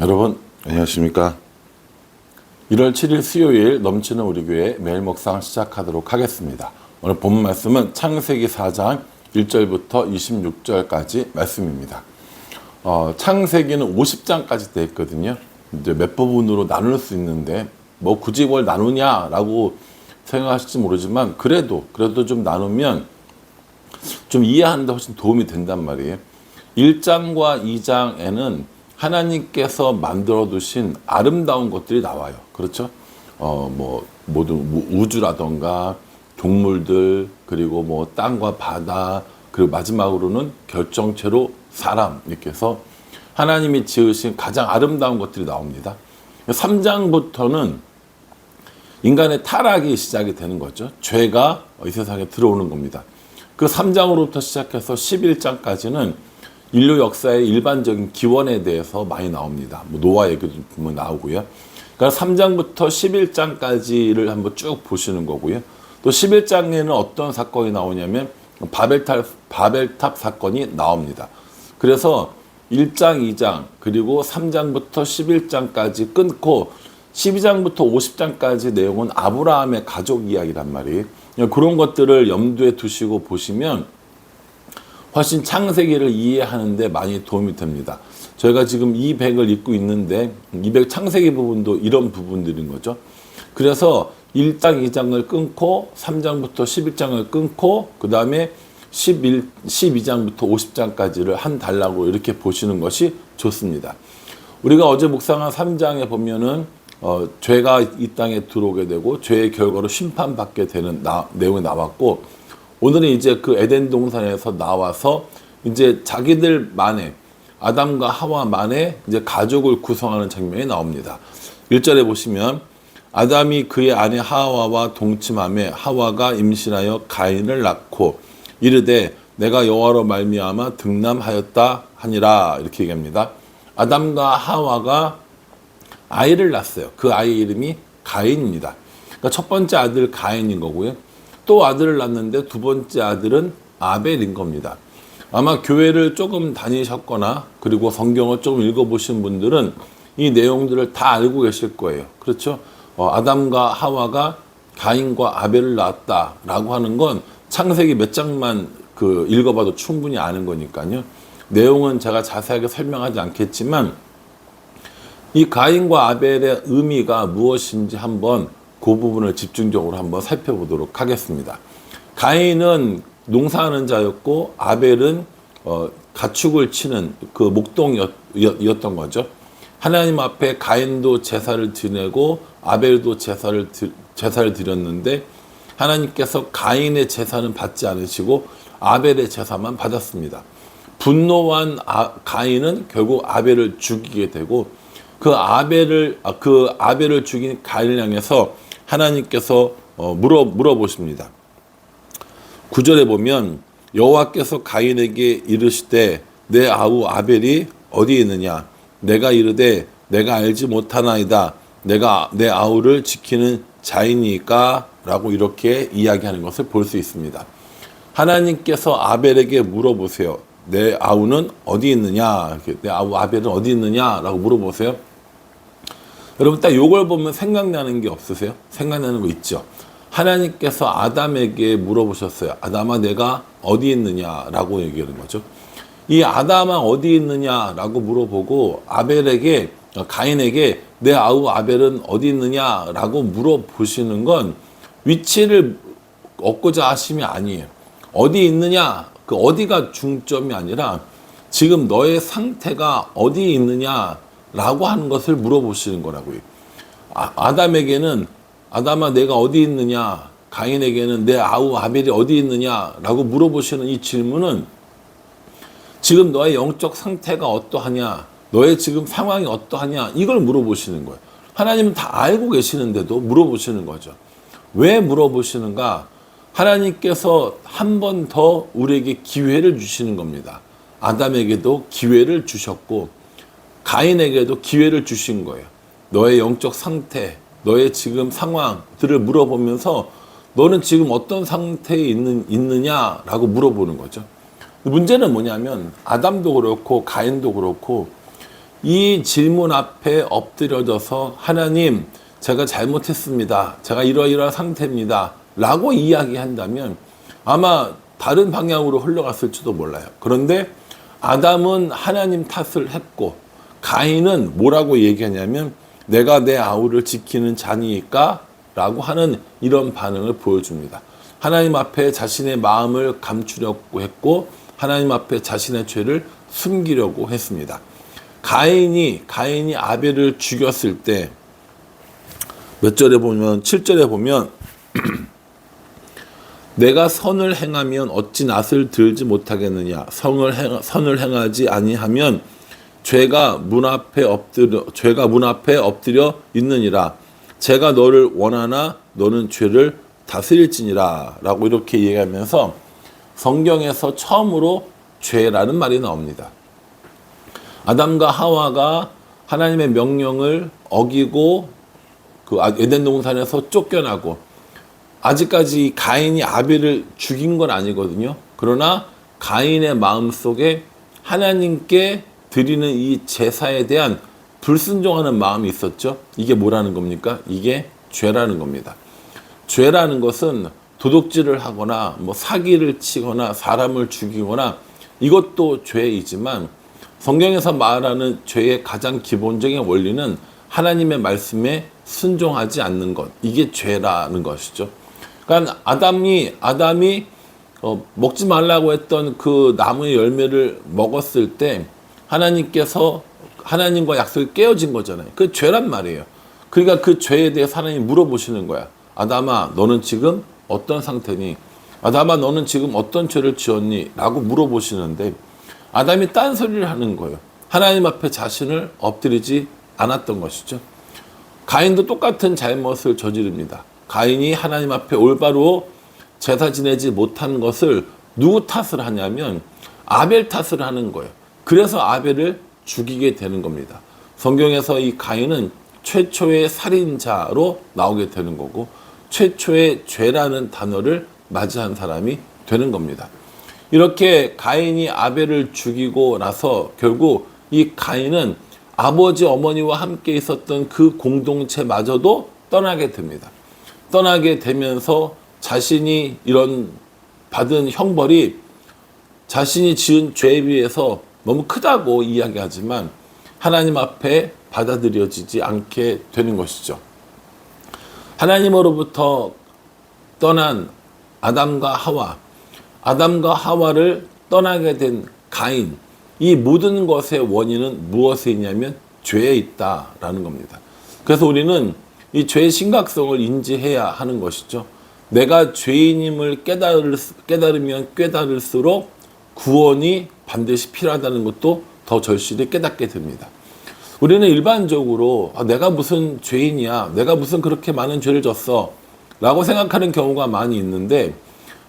여러분 안녕하십니까. 1월 7일 수요일 넘치는 우리 교회 매일 묵상 시작하도록 하겠습니다. 오늘 본 말씀은 창세기 4장 1절부터 26절까지 말씀입니다. 창세기는 50장까지 되어 있거든요. 이제 몇 부분으로 나눌 수 있는데 뭐 굳이 뭘 나누냐라고 생각하실지 모르지만 그래도 좀 나누면 좀 이해하는 데 훨씬 도움이 된단 말이에요. 1장과 2장에는 하나님께서 만들어 두신 아름다운 것들이 나와요. 그렇죠? 모든 우주라던가 동물들, 그리고 뭐 땅과 바다, 그리고 마지막으로는 결정체로 사람, 이렇게 해서 하나님이 지으신 가장 아름다운 것들이 나옵니다. 3장부터는 인간의 타락이 시작이 되는 거죠. 죄가 이 세상에 들어오는 겁니다. 그 3장으로부터 시작해서 11장까지는 인류 역사의 일반적인 기원에 대해서 많이 나옵니다. 뭐 노아 얘기도 보면 나오고요. 그러니까 3장부터 11장까지를 한번 쭉 보시는 거고요. 또 11장에는 어떤 사건이 나오냐면 바벨탑 사건이 나옵니다. 그래서 1장, 2장, 그리고 3장부터 11장까지 끊고 12장부터 50장까지 내용은 아브라함의 가족 이야기란 말이에요. 그런 것들을 염두에 두시고 보시면 훨씬 창세기를 이해하는 데 많이 도움이 됩니다. 저희가 지금 200을 읽고 있는데 200 창세기 부분도 이런 부분들인 거죠. 그래서 1장, 2장을 끊고 3장부터 11장을 끊고 그 다음에 12장부터 50장까지를 한 단락으로 이렇게 보시는 것이 좋습니다. 우리가 어제 묵상한 3장에 보면은 죄가 이 땅에 들어오게 되고 죄의 결과로 심판받게 되는 내용이 나왔고, 오늘은 이제 그 에덴 동산에서 나와서 이제 자기들만의 아담과 하와만의 이제 가족을 구성하는 장면이 나옵니다. 1절에 보시면 아담이 그의 아내 하와와 동침하며 하와가 임신하여 가인을 낳고 이르되 내가 여호와로 말미암아 등남하였다 하니라, 이렇게 얘기합니다. 아담과 하와가 아이를 낳았어요. 그 아이 이름이 가인입니다. 그러니까 첫 번째 아들 가인인 거고요. 또 아들을 낳는데 두 번째 아들은 아벨인 겁니다. 아마 교회를 조금 다니셨거나 그리고 성경을 조금 읽어보신 분들은 이 내용들을 다 알고 계실 거예요. 그렇죠? 아담과 하와가 가인과 아벨을 낳았다라고 하는 건 창세기 몇 장만 읽어봐도 충분히 아는 거니까요. 내용은 제가 자세하게 설명하지 않겠지만 이 가인과 아벨의 의미가 무엇인지 한번 그 부분을 집중적으로 한번 살펴보도록 하겠습니다. 가인은 농사하는 자였고 아벨은 가축을 치는 그 목동이었던 거죠. 하나님 앞에 가인도 제사를 드리고 아벨도 제사를 드렸는데 하나님께서 가인의 제사는 받지 않으시고 아벨의 제사만 받았습니다. 분노한 가인은 결국 아벨을 죽이게 되고 그 아벨을 죽인 가인을 향해서 하나님께서 물어보십니다. 9절에 보면 여호와께서 가인에게 이르시되 내 아우 아벨이 어디 있느냐? 내가 이르되 내가 알지 못하나이다. 내가 내 아우를 지키는 자이니까 라고 이렇게 이야기하는 것을 볼 수 있습니다. 하나님께서 아벨에게 물어보세요. 내 아우는 어디 있느냐? 내 아우 아벨은 어디 있느냐? 라고 물어보세요. 여러분 딱 요걸 보면 생각나는 게 없으세요? 생각나는 거 있죠? 하나님께서 아담에게 물어보셨어요. 아담아 내가 어디 있느냐라고 얘기하는 거죠. 이 아담아 어디 있느냐라고 물어보고 가인에게 내 아우 아벨은 어디 있느냐라고 물어보시는 건 위치를 얻고자 하심이 아니에요. 어디 있느냐, 그 어디가 중점이 아니라 지금 너의 상태가 어디 있느냐라고 하는 것을 물어보시는 거라고요. 아담에게는 아담아 내가 어디 있느냐, 가인에게는 내 아우 아벨이 어디 있느냐라고 물어보시는 이 질문은 지금 너의 영적 상태가 어떠하냐, 너의 지금 상황이 어떠하냐, 이걸 물어보시는 거예요. 하나님은 다 알고 계시는데도 물어보시는 거죠. 왜 물어보시는가? 하나님께서 한 번 더 우리에게 기회를 주시는 겁니다. 아담에게도 기회를 주셨고 가인에게도 기회를 주신 거예요. 너의 영적 상태, 너의 지금 상황들을 물어보면서 너는 지금 어떤 상태에 있느냐라고 물어보는 거죠. 문제는 뭐냐면 아담도 그렇고 가인도 그렇고 이 질문 앞에 엎드려져서 하나님, 제가 잘못했습니다. 제가 이러이러한 상태입니다. 라고 이야기한다면 아마 다른 방향으로 흘러갔을지도 몰라요. 그런데 아담은 하나님 탓을 했고 가인은 뭐라고 얘기하냐면 내가 내 아우를 지키는 자니까 라고 하는 이런 반응을 보여줍니다. 하나님 앞에 자신의 마음을 감추려고 했고 하나님 앞에 자신의 죄를 숨기려고 했습니다. 가인이 아벨을 죽였을 때 몇 절에 보면 7절에 보면 내가 선을 행하면 어찌 낫을 들지 못하겠느냐. 선을 행하지 아니하면 죄가 문 앞에 엎드려 있느니라. 제가 너를 원하나 너는 죄를 다스릴지니라. 라고 이렇게 얘기하면서 성경에서 처음으로 죄라는 말이 나옵니다. 아담과 하와가 하나님의 명령을 어기고 그 에덴 동산에서 쫓겨나고 아직까지 가인이 아벨을 죽인 건 아니거든요. 그러나 가인의 마음속에 하나님께 드리는 이 제사에 대한 불순종하는 마음이 있었죠. 이게 뭐라는 겁니까? 이게 죄라는 겁니다. 죄라는 것은 도둑질을 하거나 뭐 사기를 치거나 사람을 죽이거나 이것도 죄이지만 성경에서 말하는 죄의 가장 기본적인 원리는 하나님의 말씀에 순종하지 않는 것. 이게 죄라는 것이죠. 그러니까 아담이 먹지 말라고 했던 그 나무의 열매를 먹었을 때 하나님께서 하나님과 약속이 깨어진 거잖아요. 그 죄란 말이에요. 그러니까 그 죄에 대해 하나님이 물어보시는 거야. 아담아, 너는 지금 어떤 상태니? 아담아, 너는 지금 어떤 죄를 지었니? 라고 물어보시는데 아담이 딴소리를 하는 거예요. 하나님 앞에 자신을 엎드리지 않았던 것이죠. 가인도 똑같은 잘못을 저지릅니다. 가인이 하나님 앞에 올바로 제사 지내지 못한 것을 누구 탓을 하냐면 아벨 탓을 하는 거예요. 그래서 아벨을 죽이게 되는 겁니다. 성경에서 이 가인은 최초의 살인자로 나오게 되는 거고 최초의 죄라는 단어를 맞이한 사람이 되는 겁니다. 이렇게 가인이 아벨을 죽이고 나서 결국 이 가인은 아버지 어머니와 함께 있었던 그 공동체마저도 떠나게 됩니다. 떠나게 되면서 자신이 이런 받은 형벌이 자신이 지은 죄에 비해서 너무 크다고 이야기하지만 하나님 앞에 받아들여지지 않게 되는 것이죠. 하나님으로부터 떠난 아담과 하와를 떠나게 된 가인, 이 모든 것의 원인은 무엇에 있냐면 죄에 있다라는 겁니다. 그래서 우리는 이 죄의 심각성을 인지해야 하는 것이죠. 내가 죄인임을 깨달으면 깨달을수록 구원이 반드시 필요하다는 것도 더 절실히 깨닫게 됩니다. 우리는 일반적으로 내가 무슨 죄인이야, 내가 무슨 그렇게 많은 죄를 졌어 라고 생각하는 경우가 많이 있는데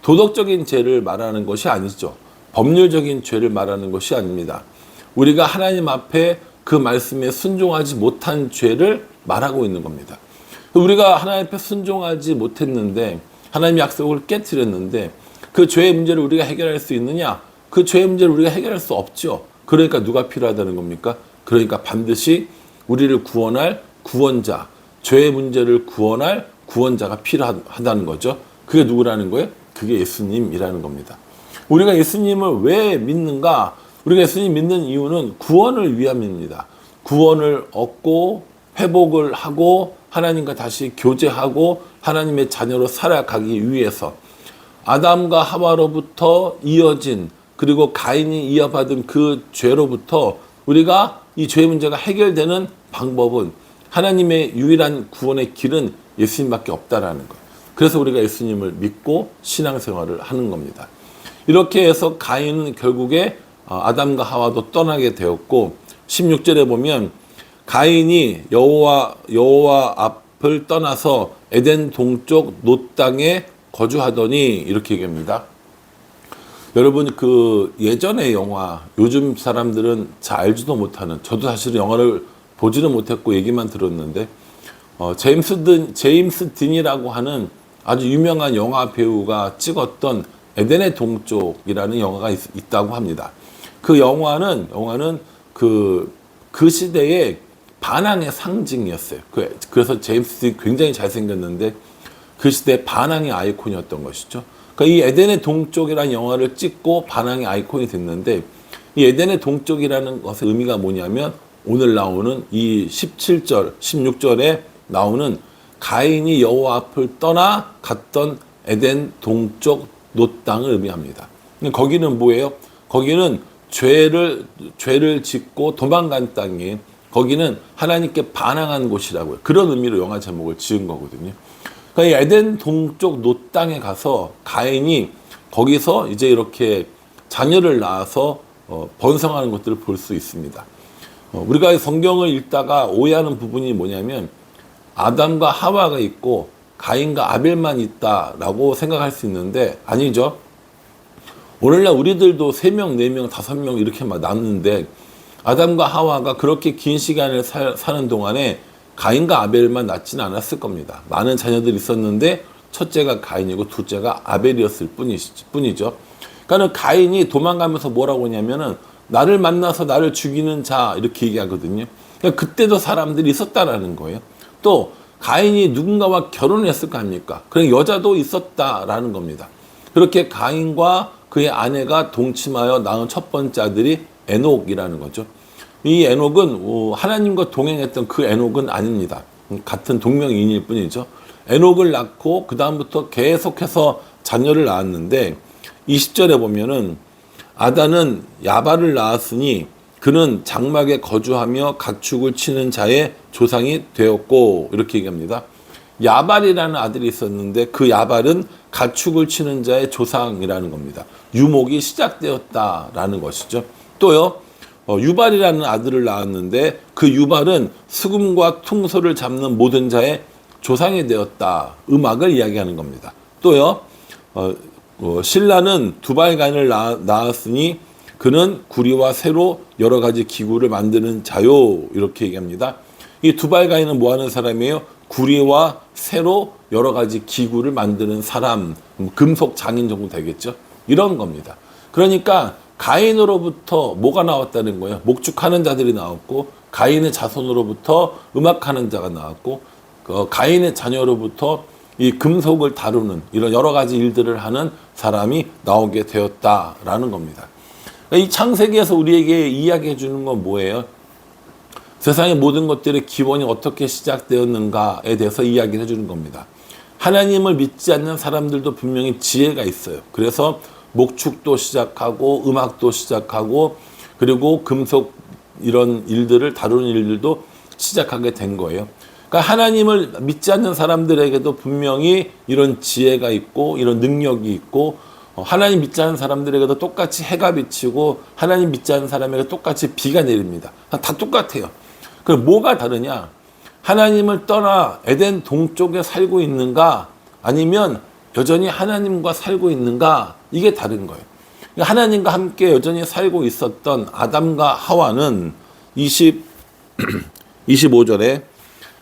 도덕적인 죄를 말하는 것이 아니죠. 법률적인 죄를 말하는 것이 아닙니다. 우리가 하나님 앞에 그 말씀에 순종하지 못한 죄를 말하고 있는 겁니다. 우리가 하나님 앞에 순종하지 못했는데 하나님의 약속을 깨트렸는데 그 죄의 문제를 우리가 해결할 수 있느냐? 그 죄의 문제를 우리가 해결할 수 없죠. 그러니까 누가 필요하다는 겁니까? 그러니까 반드시 우리를 구원할 구원자, 죄의 문제를 구원할 구원자가 필요하다는 거죠. 그게 누구라는 거예요? 그게 예수님이라는 겁니다. 우리가 예수님을 왜 믿는가? 우리가 예수님 믿는 이유는 구원을 위함입니다. 구원을 얻고 회복을 하고 하나님과 다시 교제하고 하나님의 자녀로 살아가기 위해서 아담과 하와로부터 이어진 그리고 가인이 이어받은 그 죄로부터 우리가 이 죄 문제가 해결되는 방법은 하나님의 유일한 구원의 길은 예수님밖에 없다라는 것. 그래서 우리가 예수님을 믿고 신앙생활을 하는 겁니다. 이렇게 해서 가인은 결국에 아담과 하와도 떠나게 되었고 16절에 보면 가인이 여호와 앞을 떠나서 에덴 동쪽 놋 땅에 거주하더니 이렇게 얘기합니다. 여러분 그 예전의 영화 요즘 사람들은 잘 알지도 못하는 저도 사실은 영화를 보지는 못했고 얘기만 들었는데 제임스 딘이라고 하는 아주 유명한 영화 배우가 찍었던 에덴의 동쪽이라는 영화가 있다고 합니다. 그 영화는 그 그 시대의 반항의 상징이었어요. 그래서 제임스 굉장히 잘생겼는데 그 시대의 반항의 아이콘이었던 것이죠. 그러니까 이 에덴의 동쪽이라는 영화를 찍고 반항의 아이콘이 됐는데 이 에덴의 동쪽이라는 것의 의미가 뭐냐면 오늘 나오는 이 17절, 16절에 나오는 가인이 여호와 앞을 떠나 갔던 에덴 동쪽 놋 땅을 의미합니다. 거기는 뭐예요? 거기는 죄를 짓고 도망간 땅이에요. 거기는 하나님께 반항한 곳이라고요. 그런 의미로 영화 제목을 지은 거거든요. 그러니까 이 에덴 동쪽 놋 땅에 가서 가인이 거기서 이제 이렇게 자녀를 낳아서 번성하는 것들을 볼 수 있습니다. 우리가 성경을 읽다가 오해하는 부분이 뭐냐면 아담과 하와가 있고 가인과 아벨만 있다라고 생각할 수 있는데 아니죠. 오늘날 우리들도 3명, 4명, 5명 이렇게 막 낳는데 아담과 하와가 그렇게 긴 시간을 사는 동안에 가인과 아벨만 낳지는 않았을 겁니다. 많은 자녀들이 있었는데 첫째가 가인이고 둘째가 아벨이었을 뿐이죠. 그러니까 가인이 도망가면서 뭐라고 하냐면은 나를 만나서 나를 죽이는 자 이렇게 얘기하거든요. 그러니까 그때도 사람들이 있었다라는 거예요. 또 가인이 누군가와 결혼했을 거 아닙니까? 그런 여자도 있었다라는 겁니다. 그렇게 가인과 그의 아내가 동침하여 낳은 첫 번째 아들이 에녹이라는 거죠. 이 에녹은 하나님과 동행했던 그 에녹은 아닙니다. 같은 동명이인일 뿐이죠. 에녹을 낳고 그 다음부터 계속해서 자녀를 낳았는데 20절에 보면은 아단은 야발을 낳았으니 그는 장막에 거주하며 가축을 치는 자의 조상이 되었고 이렇게 얘기합니다. 야발이라는 아들이 있었는데 그 야발은 가축을 치는 자의 조상이라는 겁니다. 유목이 시작되었다라는 것이죠. 또요. 유발이라는 아들을 낳았는데 그 유발은 수금과 퉁소를 잡는 모든 자의 조상이 되었다. 음악을 이야기하는 겁니다. 또요. 신라는 두발간을 낳았으니 그는 구리와 쇠로 여러 가지 기구를 만드는 자요. 이렇게 얘기합니다. 이 두발간이는 뭐 하는 사람이에요? 구리와 쇠로 여러 가지 기구를 만드는 사람, 금속 장인 정도 되겠죠. 이런 겁니다. 그러니까 가인으로부터 뭐가 나왔다는 거예요? 목축하는 자들이 나왔고 가인의 자손으로부터 음악하는 자가 나왔고 가인의 자녀로부터 이 금속을 다루는 이런 여러 가지 일들을 하는 사람이 나오게 되었다라는 겁니다. 이 창세기에서 우리에게 이야기해 주는 건 뭐예요? 세상의 모든 것들의 기본이 어떻게 시작되었는가에 대해서 이야기를 해주는 겁니다. 하나님을 믿지 않는 사람들도 분명히 지혜가 있어요. 그래서 목축도 시작하고 음악도 시작하고 그리고 금속 이런 일들을 다루는 일들도 시작하게 된 거예요. 그러니까 하나님을 믿지 않는 사람들에게도 분명히 이런 지혜가 있고 이런 능력이 있고 하나님 믿지 않는 사람들에게도 똑같이 해가 비치고 하나님 믿지 않는 사람에게 똑같이 비가 내립니다. 다 똑같아요. 그럼 뭐가 다르냐? 하나님을 떠나 에덴 동쪽에 살고 있는가 아니면 여전히 하나님과 살고 있는가 이게 다른 거예요. 하나님과 함께 여전히 살고 있었던 아담과 하와는 25절에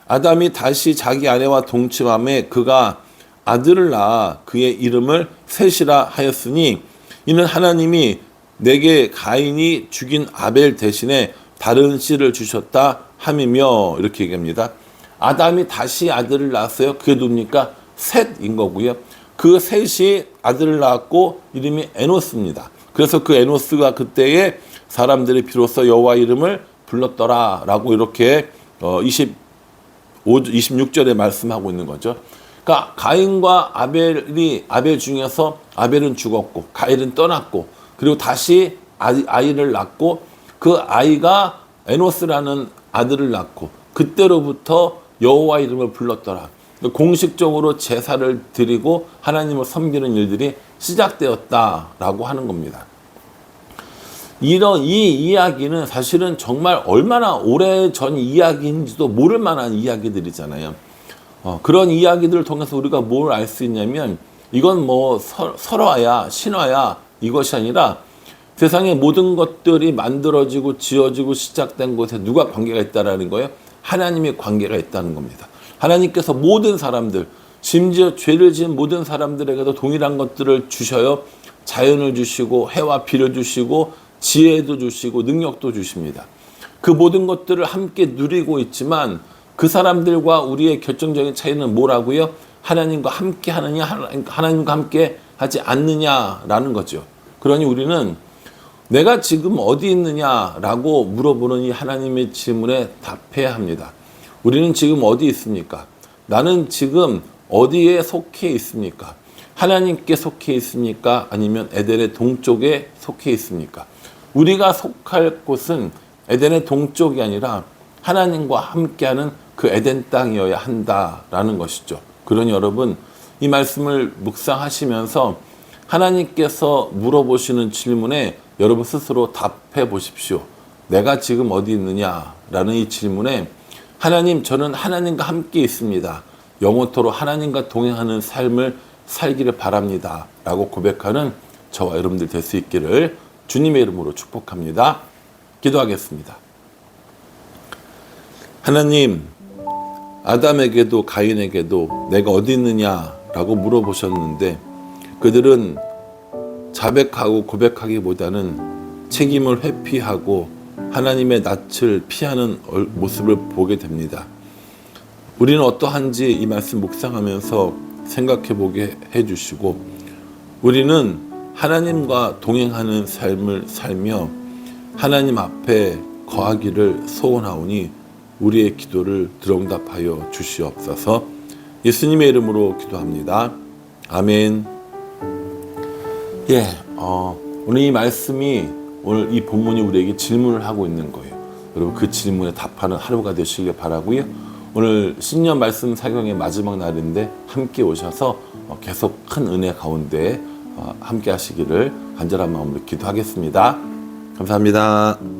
아담이 다시 자기 아내와 동침함에 그가 아들을 낳아 그의 이름을 셋이라 하였으니 이는 하나님이 내게 가인이 죽인 아벨 대신에 다른 씨를 주셨다 함이며 이렇게 얘기합니다. 아담이 다시 아들을 낳았어요. 그게 누굽니까? 셋인 거고요. 그 셋이 아들을 낳았고 이름이 에노스입니다. 그래서 그 에노스가 그때에 사람들이 비로소 여호와 이름을 불렀더라라고 이렇게 26절에 말씀하고 있는 거죠. 그러니까 가인과 아벨 중에서 아벨은 죽었고 가인은 떠났고 그리고 다시 아이를 낳고 그 아이가 에노스라는 아들을 낳고 그때로부터 여호와 이름을 불렀더라. 공식적으로 제사를 드리고 하나님을 섬기는 일들이 시작되었다라고 하는 겁니다. 이 이야기는 사실은 정말 얼마나 오래전 이야기인지도 모를 만한 이야기들이잖아요. 그런 이야기들을 통해서 우리가 뭘 알 수 있냐면 이건 뭐 설화야 신화야 이것이 아니라 세상의 모든 것들이 만들어지고 지어지고 시작된 곳에 누가 관계가 있다라는 거예요? 하나님의 관계가 있다는 겁니다. 하나님께서 모든 사람들, 심지어 죄를 지은 모든 사람들에게도 동일한 것들을 주셔요. 자연을 주시고 해와 비를 주시고 지혜도 주시고 능력도 주십니다. 그 모든 것들을 함께 누리고 있지만 그 사람들과 우리의 결정적인 차이는 뭐라고요? 하나님과 함께 하느냐, 하나님과 함께 하지 않느냐라는 거죠. 그러니 우리는 내가 지금 어디 있느냐라고 물어보는 이 하나님의 질문에 답해야 합니다. 우리는 지금 어디 있습니까? 나는 지금 어디에 속해 있습니까? 하나님께 속해 있습니까? 아니면 에덴의 동쪽에 속해 있습니까? 우리가 속할 곳은 에덴의 동쪽이 아니라 하나님과 함께하는 그 에덴 땅이어야 한다라는 것이죠. 그러니 여러분, 이 말씀을 묵상하시면서 하나님께서 물어보시는 질문에 여러분 스스로 답해 보십시오. 내가 지금 어디 있느냐라는 이 질문에 하나님, 저는 하나님과 함께 있습니다. 영원토록 하나님과 동행하는 삶을 살기를 바랍니다. 라고 고백하는 저와 여러분들 될 수 있기를 주님의 이름으로 축복합니다. 기도하겠습니다. 하나님, 아담에게도 가인에게도 내가 어디 있느냐라고 물어보셨는데 그들은 자백하고 고백하기보다는 책임을 회피하고 하나님의 낯을 피하는 모습을 보게 됩니다. 우리는 어떠한지 이 말씀 묵상하면서 생각해 보게 해주시고 우리는 하나님과 동행하는 삶을 살며 하나님 앞에 거하기를 소원하오니 우리의 기도를 들응답하여 주시옵소서. 예수님의 이름으로 기도합니다. 아멘. 오늘 이 말씀이 오늘 이 본문이 우리에게 질문을 하고 있는 거예요. 여러분 그 질문에 답하는 하루가 되시길 바라고요. 오늘 신년 말씀 사경의 마지막 날인데 함께 오셔서 계속 큰 은혜 가운데 함께 하시기를 간절한 마음으로 기도하겠습니다. 감사합니다.